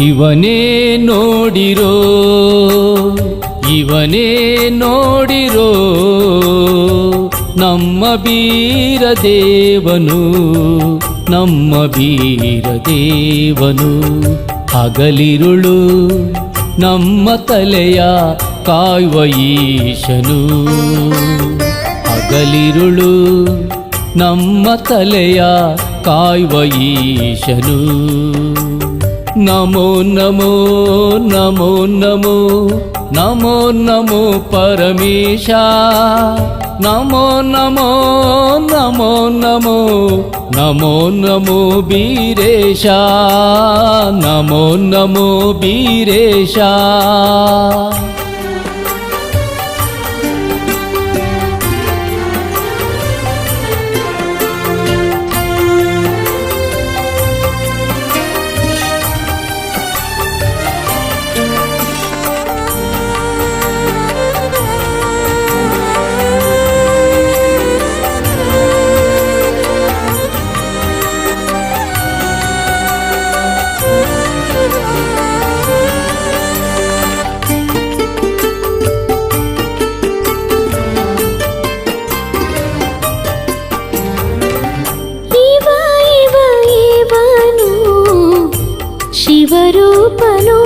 ಇವನೇ ನೋಡಿರೋ ಇವನೇ ನೋಡಿರೋ ನಮ್ಮ ಬೀರದೇವನು ನಮ್ಮ ಬೀರದೇವನು ಹಗಲಿರುಳು ನಮ್ಮ ತಲೆಯ ಕಾಯುವ ಈಶನು ಹಗಲಿರುಳು ನಮ್ಮ ತಲೆಯ ಕಾಯುವ ಈಶನು ನಮೋ ನಮೋ ನಮೋ ನಮೋ ನಮೋ ನಮೋ ಪರಮೇಶ ನಮೋ ನಮೋ ನಮೋ ನಮೋ ನಮೋ ನಮೋ ಬೀರೇಶ ನಮೋ ನಮೋ ಬೀರೇಶ ಶಿವರೂಪನು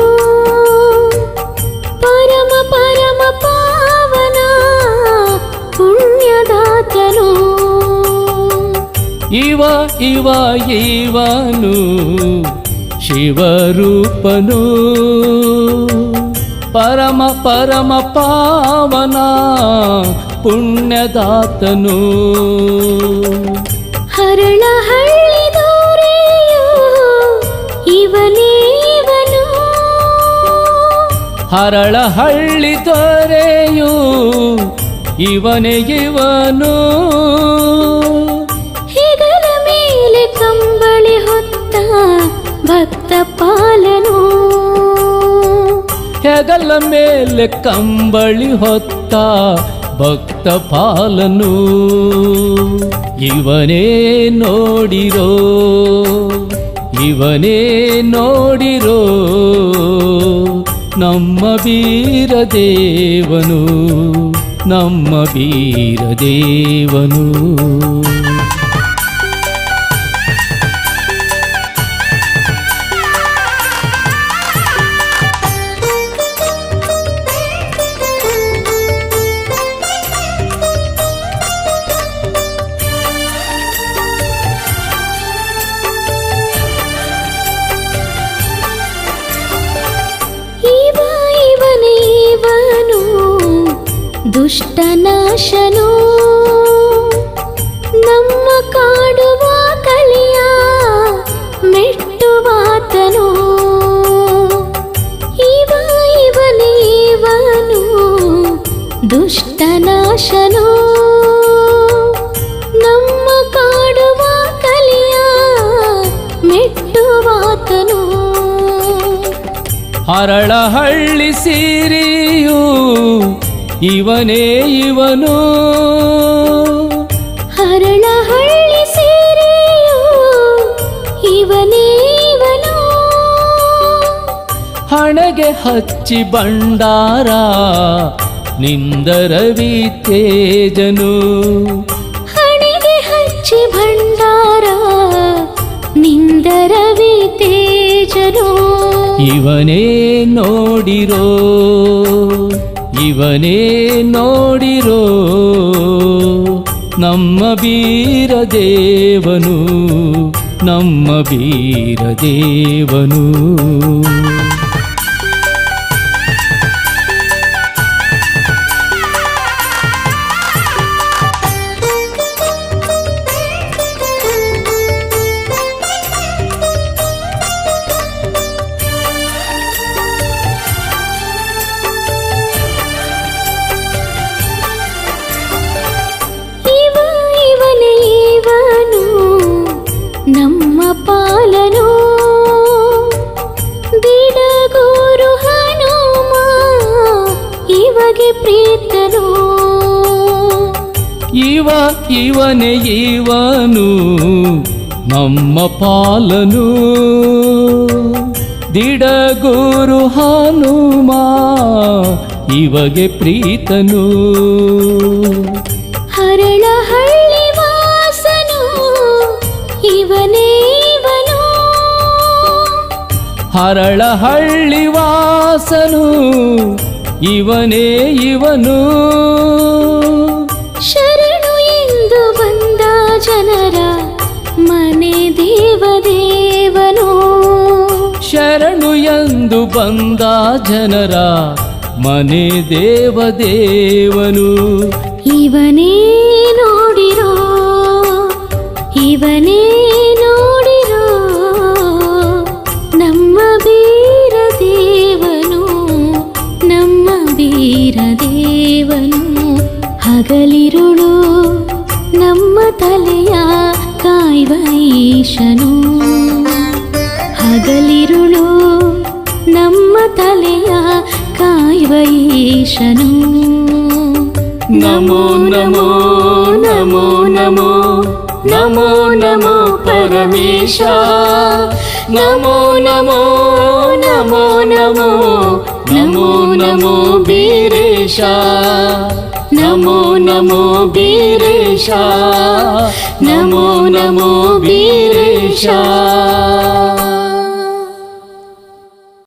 ಪರಮ ಪರಮ ಪಾವನ ಪುಣ್ಯದಾತನು ಇವನು ಶಿವರೂಪನು ಪರಮ ಪರಮ ಪಾವನ ಪುಣ್ಯದಾತನು ಹರಳಹಳ್ಳಿ ದೊರೆಯು ಇವನೇ ಹರಳಹಳ್ಳಿ ದೊರೆಯು ಇವನೇ ಇವನು ಹೆಗಲ ಮೇಲೆ ಕಂಬಳಿ ಹೊತ್ತ ಭಕ್ತ ಪಾಲನು ಹೆಗಲ ಮೇಲೆ ಕಂಬಳಿ ಹೊತ್ತ ಭಕ್ತ ಪಾಲನು ಇವನೇ ನೋಡಿರೋ ಇವನೇ ನೋಡಿರೋ ನಮ್ಮ ಬೀರದೇವನು ನಮ್ಮ ಬೀರದೇವನು ದುಷ್ಟನಾಶನು ನಮ್ಮ ಕಾಡುವ ಕಲಿಯ ಮೆಟ್ಟುವಾತನು ಇವನು ದುಷ್ಟನಾಶನು ನಮ್ಮ ಕಾಡುವ ಕಲಿಯ ಮೆಟ್ಟುವಾತನು ಹರಳಹಳ್ಳಿ ಸಿರಿಯು ಇವನೇ ಇವನು ಹರಳಹಳ್ಳಿ ಸಿರಿಯು ಇವನೇ ಇವನು ಹಣೆಗೆ ಹಚ್ಚಿ ಭಂಡಾರ ನಿಂದರವಿ ತೇಜನು ಹಣೆಗೆ ಹಚ್ಚಿ ಭಂಡಾರ ನಿಂದರವಿ ತೇಜನು ಇವನೇ ನೋಡಿರೋ ಇವನೇ ನೋಡಿರೋ ನಮ್ಮ ಬೀರದೇವನು ನಮ್ಮ ಬೀರದೇವನು ಇವನೇ ಇವನು ನಮ್ಮ ಪಾಲನು ದಿಡಗೂರು ಹನುಮ ಇವಗೆ ಪ್ರೀತನು ಹರಳಹಳ್ಳಿ ವಾಸನು ಇವನೇ ಇವನು ಹರಳಹಳ್ಳಿ ವಾಸನು ಇವನೇ ಇವನು ಶರಣು ಎಂದು ಬಂದ ಜನರ ಮನೆ ದೇವದೇವನು ಶರಣು ಎಂದು ಬಂದ ಜನರ ಮನೆ ದೇವದೇವನು ಇವನೇ ನೋಡಿರೋ ಇವನೇ ನೋಡಿರೋ ನಮ್ಮ ಬೀರ ದೇವನು ನಮ್ಮ ಬೀರ ದೇವನು ಹಗಲಿರುಳು ನಮ್ಮ ತಲೆಯ ಕಾಯುವ ಈಶನು ಹಗಲಿರುಳು ನಮ್ಮ ತಲೆಯ ಕಾಯುವ ಈಶನು ನಮೋ ನಮೋ ನಮೋ ನಮೋ ನಮೋ ನಮೋ ಪರಮೇಶ ನಮೋ ನಮೋ ನಮೋ ನಮೋ ನಮೋ ನಮೋ ಬೀರೇಶ ನಮೋ ನಮೋ ಬೀರೇಶ ನಮೋ ನಮೋ ಬೀರೇಶ